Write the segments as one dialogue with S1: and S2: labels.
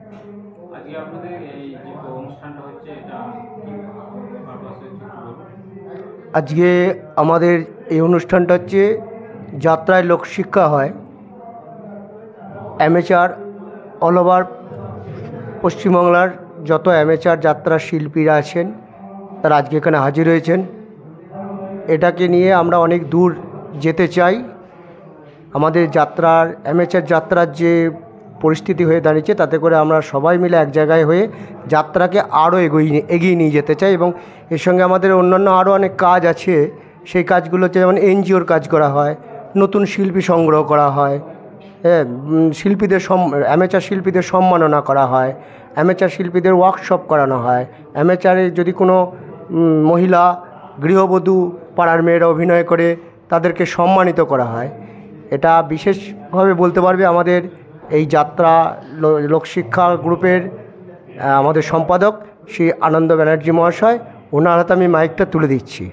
S1: আজকে আপনাদের এই যে অনুষ্ঠানটা হচ্ছে এটা কি পারপাস হচ্ছে একটু বলুন।
S2: আজকে আমাদের এই অনুষ্ঠানটা হচ্ছে যাত্রায় লোকশিক্ষা হয়। অ্যামেচার অল ওভার পশ্চিমবাংলার যত অ্যামেচার যাত্রা শিল্পীরা আছেন তারা আজকে এখানে হাজির হয়েছেন। এটাকে নিয়ে আমরা অনেক দূর যেতে চাই। আমাদের যাত্রার অ্যামেচার যাত্রার যে পরিস্থিতি হয়ে দাঁড়িয়েছে তাতে করে আমরা সবাই মিলে এক জায়গায় হয়ে যাত্রাকে আরও এগিয়ে নিয়ে যেতে চাই। এবং এর সঙ্গে আমাদের অন্যান্য আরও অনেক কাজ আছে। সেই কাজগুলো হচ্ছে যেমন এনজিওর কাজ করা হয়, নতুন শিল্পী সংগ্রহ করা হয়, হ্যাঁ, শিল্পীদের অ্যামেচার শিল্পীদের সম্মাননা করা হয়, অ্যামেচার শিল্পীদের ওয়ার্কশপ করানো হয়, অ্যামেচারে যদি কোনো মহিলা গৃহবধূ পাড়ার মেয়েরা অভিনয় করে তাদেরকে সম্মানিত করা হয়। এটা বিশেষভাবে বলতে পারবে আমাদের এই যাত্রা লোকশিক্ষা গ্রুপের আমাদের সম্পাদক শ্রী আনন্দ ব্যানার্জি মহাশয়। ওনার হাতে আমি মাইকটা তুলে দিচ্ছি।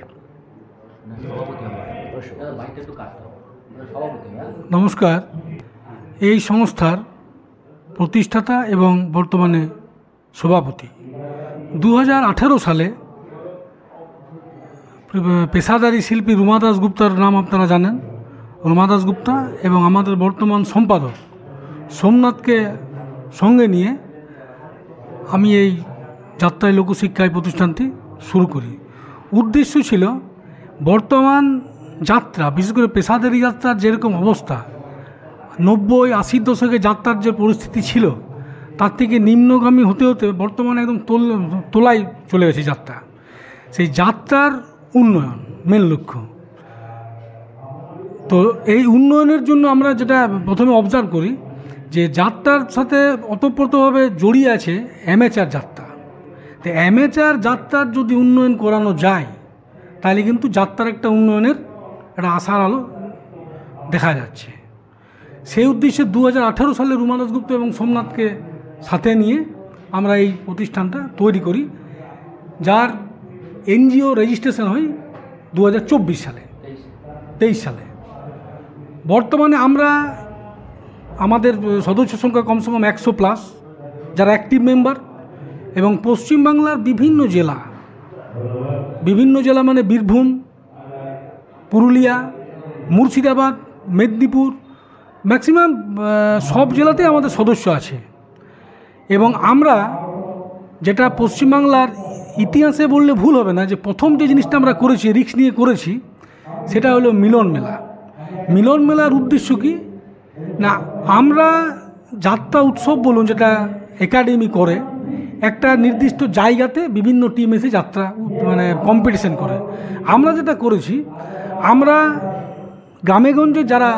S3: নমস্কার। এই সংস্থার প্রতিষ্ঠাতা এবং বর্তমানে সভাপতি। 2018 সালে পেশাদারী শিল্পী রুমা দাশগুপ্তার নাম আপনারা জানেন। রুমা দাশগুপ্তা এবং আমাদের বর্তমান সম্পাদক সোমনাথকে সঙ্গে নিয়ে আমি এই যাত্রায় লোকশিক্ষায় প্রতিষ্ঠানটি শুরু করি। উদ্দেশ্য ছিল বর্তমান যাত্রা, বিশেষ করে পেশাদারী যাত্রার যেরকম অবস্থা, 90-80 দশকে যাত্রার যে পরিস্থিতি ছিল তার থেকে নিম্নগামী হতে হতে বর্তমানে একদম তোলায় চলে গেছে যাত্রা। সেই যাত্রার উন্নয়ন মেন লক্ষ্য। তো এই উন্নয়নের জন্য আমরা যেটা প্রথমে অবজার্ভ করি যে যাত্রার সাথে ওতপ্রোতভাবে জড়িয়ে আছে অ্যামেচার যাত্রা। তো অ্যামেচার যাত্রার যদি উন্নয়ন করানো যায় তাহলে কিন্তু যাত্রার একটা উন্নয়নের একটা আশার আলো দেখা যাচ্ছে। সেই উদ্দেশ্যে 2018 সালে রুমা দাশগুপ্ত এবং সোমনাথকে সাথে নিয়ে আমরা এই প্রতিষ্ঠানটা তৈরি করি, যার এনজিও রেজিস্ট্রেশন হয় 2024 সালে, 23 সালে। বর্তমানে আমরা আমাদের সদস্য সংখ্যা কমসে কম 100+, যারা অ্যাক্টিভ মেম্বার, এবং পশ্চিমবাংলার বিভিন্ন জেলা মানে বীরভূম, পুরুলিয়া, মুর্শিদাবাদ, মেদিনীপুর, ম্যাক্সিমাম সব জেলাতেই আমাদের সদস্য আছে। এবং আমরা যেটা পশ্চিমবাংলার ইতিহাসে বললে ভুল হবে না, যে প্রথম যে জিনিসটা আমরা করেছি, রিস্ক নিয়ে করেছি, সেটা হলো মিলন মেলা। মিলন মেলার উদ্দেশ্য কি না, আমরা যাত্রা উৎসব বলুন, যেটা একাডেমি করে, একটা নির্দিষ্ট জায়গাতে বিভিন্ন টিম এসে যাত্রা মানে কম্পিটিশন করে। আমরা যেটা করেছি, আমরা গ্রামেগঞ্জে যারা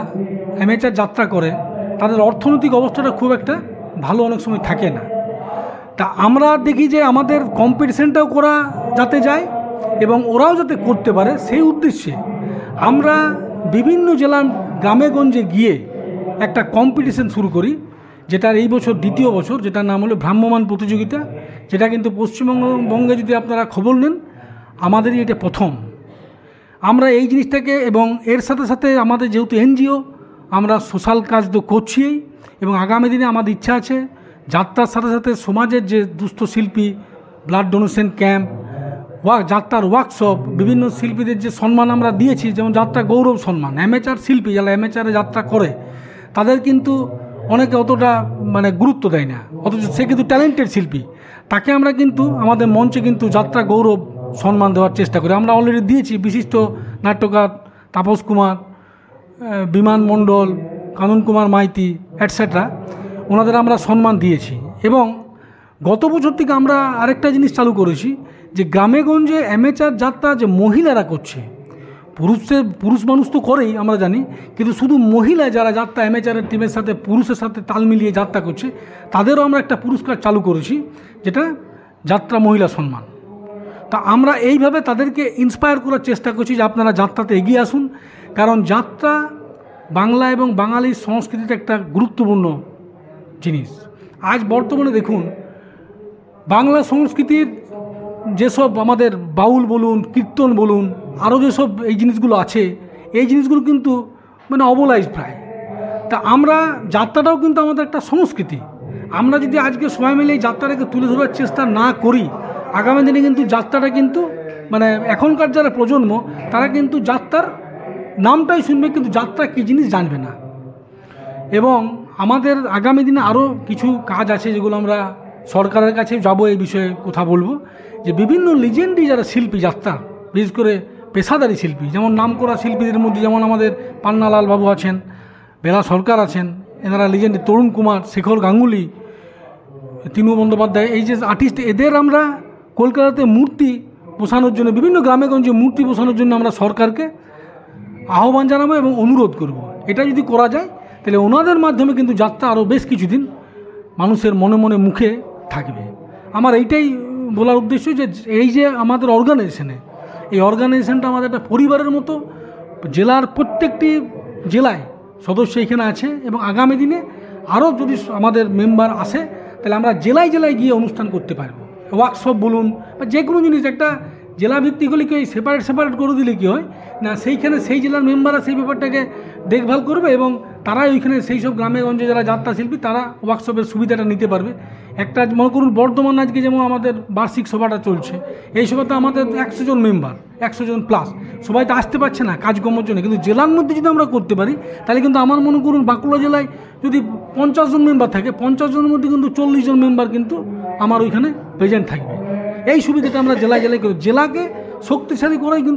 S3: অ্যামেচার যাত্রা করে তাদের অর্থনৈতিক অবস্থাটা খুব একটা ভালো অনেক সময় থাকে না। তা আমরা দেখি যে আমাদের কম্পিটিশনটাও করা যাতে যায় এবং ওরাও যাতে করতে পারে, সেই উদ্দেশ্যে আমরা বিভিন্ন জেলার গ্রামেগঞ্জে গিয়ে একটা কম্পিটিশন শুরু করি, যেটার এই বছর 2য় বছর, যেটার নাম হলো ভ্রাম্যমান প্রতিযোগিতা। যেটা কিন্তু পশ্চিমবঙ্গে যদি আপনারা খবর নেন, আমাদেরই এটা প্রথম। আমরা এই জিনিসটাকে, এবং এর সাথে সাথে আমাদের যেহেতু এনজিও, আমরা সোশ্যাল কাজ তো করছি, এবং আগামী দিনে আমাদের ইচ্ছা আছে যাত্রার সাথে সাথে সমাজের যে দুস্থ শিল্পী, ব্লাড ডোনেশন ক্যাম্প, যাত্রার ওয়ার্কশপ, বিভিন্ন শিল্পীদের যে সম্মান আমরা দিয়েছি, যেমন যাত্রা গৌরব সম্মান। অ্যামেচার শিল্পী যারা অ্যামেচারে যাত্রা করে তাদের কিন্তু অনেকে অতটা মানে গুরুত্ব দেয় না, অথচ সে কিন্তু ট্যালেন্টেড শিল্পী। তাকে আমরা কিন্তু আমাদের মঞ্চে কিন্তু যাত্রা গৌরব সম্মান দেওয়ার চেষ্টা করি। আমরা অলরেডি দিয়েছি বিশিষ্ট নাট্যকার তাপস কুমার, বিমান মণ্ডল, কানন কুমার মাইতি অ্যাটসেট্রা, ওনাদের আমরা সম্মান দিয়েছি। এবং গত বছর থেকে আমরা আরেকটা জিনিস চালু করেছি, যে গ্রামেগঞ্জে অ্যামেচার যাত্রা যে মহিলারা করছে, পুরুষ মানুষ তো করেই আমরা জানি, কিন্তু শুধু মহিলা যারা যাত্রা অ্যামেচারের টিমের সাথে পুরুষের সাথে তাল মিলিয়ে যাত্রা করছে, তাদেরও আমরা একটা পুরস্কার চালু করেছি, যেটা যাত্রা মহিলা সম্মান। তা আমরা এইভাবে তাদেরকে ইন্সপায়ার করার চেষ্টা করছি যে আপনারা যাত্রাতে এগিয়ে আসুন, কারণ যাত্রা বাংলা এবং বাঙালির সংস্কৃতিতে একটা গুরুত্বপূর্ণ জিনিস। আজ বর্তমানে দেখুন, বাংলা সংস্কৃতির যেসব আমাদের বাউল বলুন, কীর্তন বলুন, আরও যেসব এই জিনিসগুলো আছে, এই জিনিসগুলো কিন্তু মানে অবলাইজ প্রায়। তা আমরা যাত্রাটাও কিন্তু আমাদের একটা সংস্কৃতি, আমরা যদি আজকে সবাই মিলে এই যাত্রাটাকে তুলে ধরার চেষ্টা না করি, আগামী দিনে কিন্তু যাত্রাটা কিন্তু মানে এখনকার যারা প্রজন্ম তারা কিন্তু যাত্রার নামটাই শুনবে, কিন্তু যাত্রা কী জিনিস জানবে না। এবং আমাদের আগামী দিনে আরও কিছু কাজ আছে যেগুলো আমরা সরকারের কাছে যাব, এই বিষয়ে কথা বলবো। যে বিভিন্ন লিজেন্ডি যারা শিল্পী যাত্রা, বিশেষ করে পেশাদারী শিল্পী, যেমন নামকরা শিল্পীদের মধ্যে যেমন আমাদের পান্নালাল বাবু আছেন, বেলা সরকার আছেন, এনারা লিজেন্ডি, তরুণ কুমার, শেখর গাঙ্গুলি, তিনু বন্দ্যোপাধ্যায়, এই যে আর্টিস্ট, এদের আমরা কলকাতাতে মূর্তি বসানোর জন্য, বিভিন্ন গ্রামেগঞ্জে মূর্তি বসানোর জন্য আমরা সরকারকে আহ্বান জানাবো এবং অনুরোধ করব। এটা যদি করা যায় তাহলে ওনাদের মাধ্যমে কিন্তু যাত্রা আরও বেশ কিছুদিন মানুষের মনে মনে মুখে থাকবে। আমার এইটাই বলার উদ্দেশ্য যে এই যে আমাদের অর্গানাইজেশনে, এই অর্গানাইজেশনটা আমাদের একটা পরিবারের মতো, জেলার প্রত্যেকটি জেলায় সদস্য এখানে আছে এবং আগামী দিনে আরও যদি আমাদের মেম্বার আসে তাহলে আমরা জেলায় জেলায় গিয়ে অনুষ্ঠান করতে পারবো। ওয়ার্কশপ বলুন বা যে কোনো জিনিস, একটা জেলা ভিত্তিক হলে কি ওই সেপারেট করে দিলে কী হয় না, সেইখানে সেই জেলার মেম্বাররা সেই ব্যাপারটাকে দেখভাল করবে এবং তারাই ওইখানে সেই সব গ্রামেগঞ্জে যারা যাত্রা শিল্পী তারা ওয়ার্কশপের সুবিধাটা নিতে পারবে। একটা মনে করুন বর্ধমান আজকে যেমন আমাদের বার্ষিক সভাটা চলছে, এই সভাতে আমাদের 100 জন মেম্বার, 100 জন প্লাস, সবাই তো আসতে পারছে না কাজকর্মের জন্য, কিন্তু জেলার মধ্যে যদি আমরা করতে পারি তাহলে কিন্তু আমার মনে করুন বাঁকুড়া জেলায় যদি 50 জন মেম্বার থাকে, 50 জনের মধ্যে কিন্তু 40 জন মেম্বার কিন্তু আমার ওইখানে প্রেজেন্ট থাকবে। এই সুবিধাটা আমরা জেলায় জেলায় করি, জেলাকে শক্তিশালী করাই কিন্তু